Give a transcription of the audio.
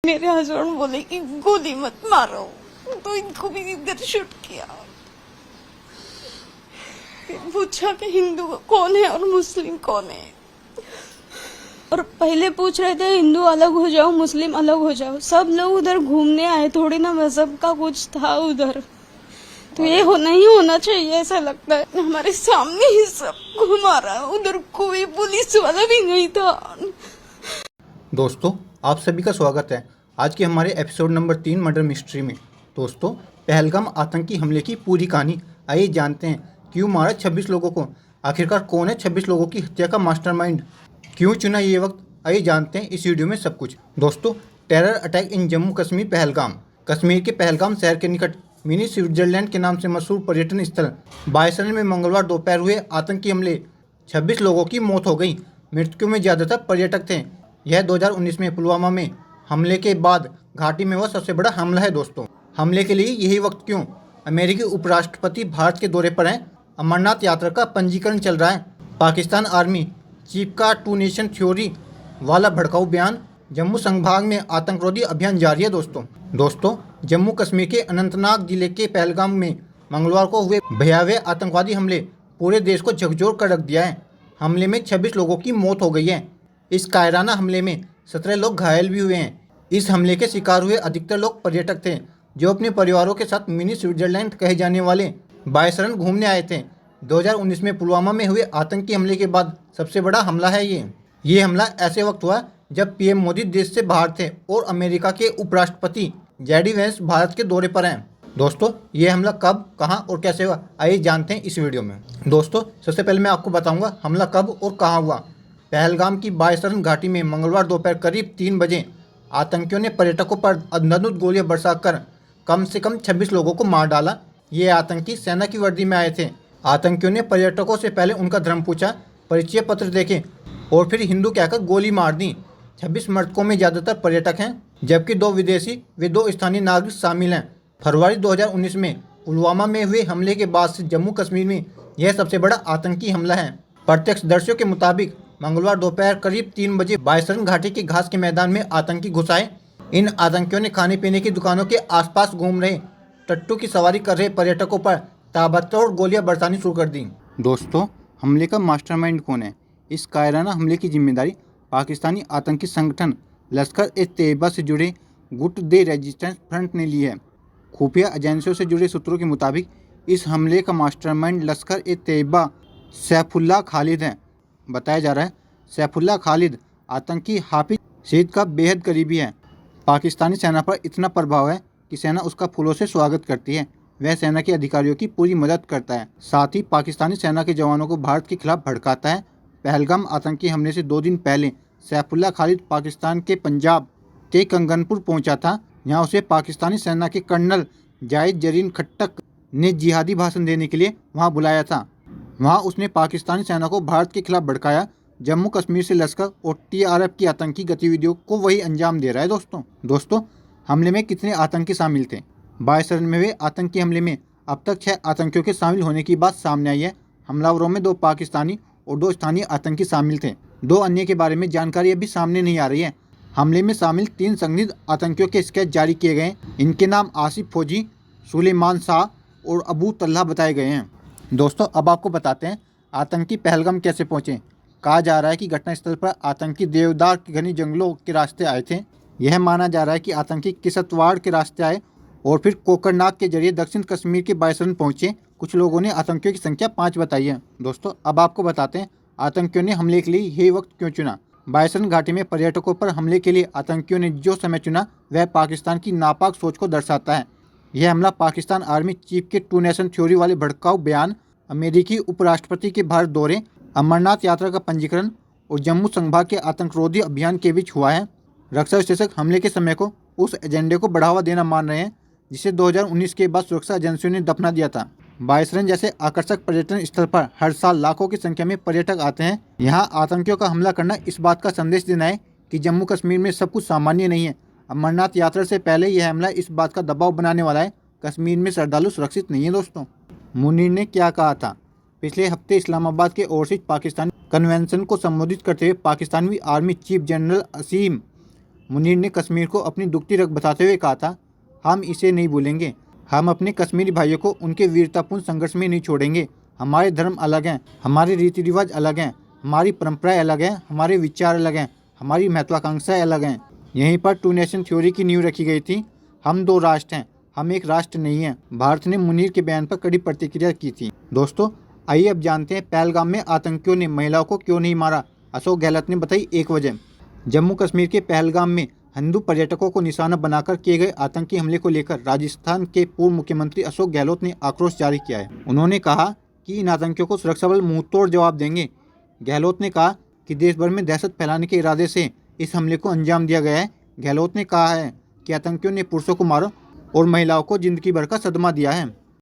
मेरे हस्बैंड बोले कि गोली मत मारो, तो इनको भी इधर शूट किया। फिर पूछा कि हिंदू कौन है और मुस्लिम कौन है, और पहले पूछ रहे थे हिंदू अलग हो जाओ मुस्लिम अलग हो जाओ। सब लोग उधर घूमने आए, थोड़ी ना मजहब का कुछ था उधर। तो ये नहीं होना चाहिए, ऐसा लगता है। हमारे सामने ही सब घुमा रहा, उधर कोई पुलिस वाला भी नहीं था। दोस्तों, आप सभी का स्वागत है आज के हमारे एपिसोड नंबर 3 मर्डर मिस्ट्री में। दोस्तों, पहलगाम आतंकी हमले की पूरी कहानी आइए जानते हैं। क्यों मारा 26 लोगों को? आखिरकार कौन है 26 लोगों की हत्या का मास्टरमाइंड? क्यों चुना ये वक्त? आइए जानते हैं इस वीडियो में सब कुछ। दोस्तों, terror attack in Jammu Kashmir Pahalgam. Kashmir के पहलगाम शहर के निकट मिनी स्विट्जरलैंड के नाम से मशहूर पर्यटन स्थल बायसन में मंगलवार दोपहर हुए आतंकी हमले 26 लोगों की मौत हो गई। मृतकों में ज़्यादातर पर्यटक थे। यह 2019 में पुलवामा में हमले के बाद घाटी में वह सबसे बड़ा हमला है। दोस्तों, हमले के लिए यही वक्त क्यों? अमेरिकी उपराष्ट्रपति भारत के दौरे पर हैं। अमरनाथ यात्रा का पंजीकरण चल रहा है। पाकिस्तान आर्मी चीफ का 2 नेशन थ्योरी वाला भड़काऊ बयान। जम्मू संभाग में आतंकरोधी अभियान जारी है। दोस्तों, जम्मू कश्मीर के अनंतनाग जिले के पहलगाम में मंगलवार को हुए भयावह आतंकवादी हमले पूरे देश को झकझोर कर रख दिया है। हमले में 26 लोगों की मौत हो गई है। इस कायराना हमले में 17 लोग घायल भी हुए हैं। इस हमले के शिकार हुए अधिकतर लोग पर्यटक थे, जो अपने परिवारों के साथ मिनी स्विट्जरलैंड कहे जाने वाले बायसरन घूमने आए थे। 2019 में पुलवामा में हुए आतंकी हमले के बाद सबसे बड़ा हमला है ये हमला ऐसे वक्त हुआ जब पीएम मोदी देश से बाहर थे और अमेरिका के उपराष्ट्रपति जेडी वेंस भारत के दौरे पर हैं। दोस्तों, ये हमला कब, कहां और कैसे हुआ, आइए जानते हैं इस वीडियो में। दोस्तों, सबसे पहले मैं आपको बताऊंगा हमला कब और कहां हुआ। पहलगाम की बायसरन घाटी में मंगलवार दोपहर करीब 3 बजे आतंकियों ने पर्यटकों पर अंधाधुंध गोलियां बरसाकर कम से कम 26 लोगों को मार डाला। ये आतंकी सेना की वर्दी में आए थे। आतंकियों ने पर्यटकों से पहले उनका धर्म पूछा, परिचय पत्र देखे और फिर हिंदू कहकर गोली मार दी। 26 मृतकों में ज़्यादातर पर्यटक हैं, जबकि 2 विदेशी व 2 स्थानीय नागरिक शामिल हैं। फरवरी 2019 में पुलवामा में हुए हमले के बाद से जम्मू कश्मीर में यह सबसे बड़ा आतंकी हमला है। प्रत्यक्षदर्शियों के मुताबिक मंगलवार दोपहर करीब 3 बजे बायसरन घाटी के घास के मैदान में आतंकी घुस आए। इन आतंकियों ने खाने पीने की दुकानों के आसपास घूम रहे टट्टू की सवारी कर रहे पर्यटकों पर ताबड़तोड़ गोलियां बरसानी शुरू कर दी। दोस्तों, हमले का मास्टरमाइंड कौन है? इस कायराना हमले की जिम्मेदारी पाकिस्तानी आतंकी संगठन लश्कर ए तैयबा से जुड़े गुट दे रेजिस्टेंस फ्रंट ने ली है। खुफिया एजेंसियों से जुड़े सूत्रों के मुताबिक इस हमले का मास्टरमाइंड लश्कर ए तैयबा सैफुल्लाह खालिद है। बताया जा रहा है सैफुल्लाह खालिद आतंकी हाफिज सईद का बेहद करीबी है। पाकिस्तानी सेना पर इतना प्रभाव है कि सेना उसका फूलों से स्वागत करती है। वह सेना के अधिकारियों की पूरी मदद करता है, साथ ही पाकिस्तानी सेना के जवानों को भारत के खिलाफ भड़काता है। पहलगाम आतंकी हमले से 2 दिन पहले सैफुल्लाह खालिद पाकिस्तान के पंजाब के कंगनपुर पहुंचा था। यहाँ उसे पाकिस्तानी सेना के कर्नल जाहिद जरीन खट्टक ने जिहादी भाषण देने के लिए वहाँ बुलाया था। वहाँ उसने पाकिस्तानी सेना को भारत के खिलाफ भड़काया। जम्मू कश्मीर से लश्कर और टीआरएफ की आतंकी गतिविधियों को वही अंजाम दे रहा है। दोस्तों, हमले में कितने आतंकी शामिल थे? बायसरन में हुए आतंकी हमले में अब तक 6 आतंकियों के शामिल होने की बात सामने आई है। हमलावरों में 2 पाकिस्तानी और 2 स्थानीय आतंकी शामिल थे। 2 अन्य के बारे में जानकारी अभी सामने नहीं आ रही है। हमले में शामिल 3 संदिग्ध आतंकियों के स्केच जारी किए गए। इनके नाम आसिफ फौजी, सुलेमान शाह और अबू तल्हा बताए गए हैं। दोस्तों, अब आपको बताते हैं आतंकी पहलगाम कैसे पहुंचे। कहा जा रहा है कि घटनास्थल पर आतंकी देवदार के घने जंगलों के रास्ते आए थे। यह माना जा रहा है कि आतंकी किश्तवाड़ के रास्ते आए और फिर कोकरनाग के जरिए दक्षिण कश्मीर के बायसरन पहुंचे। कुछ लोगों ने आतंकियों की संख्या 5 बताई है। दोस्तों, अब आपको बताते हैं आतंकियों ने हमले के लिए यही वक्त क्यों चुना। बायसरन घाटी में पर्यटकों पर हमले के लिए आतंकियों ने जो समय चुना वह पाकिस्तान की नापाक सोच को दर्शाता है। यह हमला पाकिस्तान आर्मी चीफ के 2 नेशन थ्योरी वाले भड़काऊ बयान, अमेरिकी उपराष्ट्रपति के भारत दौरे, अमरनाथ यात्रा का पंजीकरण और जम्मू संभाग के आतंकरोधी अभियान के बीच हुआ है। रक्षा विशेषज्ञ हमले के समय को उस एजेंडे को बढ़ावा देना मान रहे हैं जिसे 2019 के बाद सुरक्षा एजेंसियों ने दफना दिया था। बायसरन जैसे आकर्षक पर्यटन स्थल पर हर साल लाखों की संख्या में पर्यटक आते हैं। यहाँ आतंकियों का हमला करना इस बात का संदेश देना है कि जम्मू कश्मीर में सब कुछ सामान्य नहीं है। अमरनाथ यात्रा से पहले यह हमला इस बात का दबाव बनाने वाला है कश्मीर में श्रद्धालु सुरक्षित नहीं है। दोस्तों, मुनीर ने क्या कहा था? पिछले हफ्ते इस्लामाबाद के ओवरसीज पाकिस्तानी कन्वेंशन को संबोधित करते हुए पाकिस्तानी आर्मी चीफ जनरल असीम मुनीर ने कश्मीर को अपनी दुखती रग बताते हुए कहा था, हम इसे नहीं भूलेंगे। हम अपने कश्मीरी भाइयों को उनके वीरतापूर्ण संघर्ष में नहीं छोड़ेंगे। हमारे धर्म अलग हैं, हमारे रीति रिवाज अलग हैं, हमारी परंपराएं अलग हैं, हमारे विचार अलग हैं, हमारी महत्वाकांक्षाएं अलग हैं। यहीं पर टू नेशन थ्योरी की नींव रखी गई थी। हम दो राष्ट्र हैं, हम एक राष्ट्र नहीं हैं। भारत ने मुनीर के बयान पर कड़ी प्रतिक्रिया की थी। दोस्तों, आइए अब जानते हैं पहलगाम में आतंकियों ने महिलाओं को क्यों नहीं मारा। अशोक गहलोत ने बताई एक वजह। जम्मू कश्मीर के पहलगाम में हिंदू पर्यटकों को निशाना बनाकर किए गए आतंकी हमले को लेकर राजस्थान के पूर्व मुख्यमंत्री अशोक गहलोत ने आक्रोश जारी किया है। उन्होंने कहा कि इन आतंकियों को सुरक्षा बल मुंहतोड़ जवाब देंगे। गहलोत ने कहा कि देश भर में दहशत फैलाने के इरादे से इस हमले को अंजाम दिया गया है। गहलोत ने कहा है कि आतंकियों ने पुरुषों को मारा और महिलाओं को जिंदगी भर का सदमा दिया है।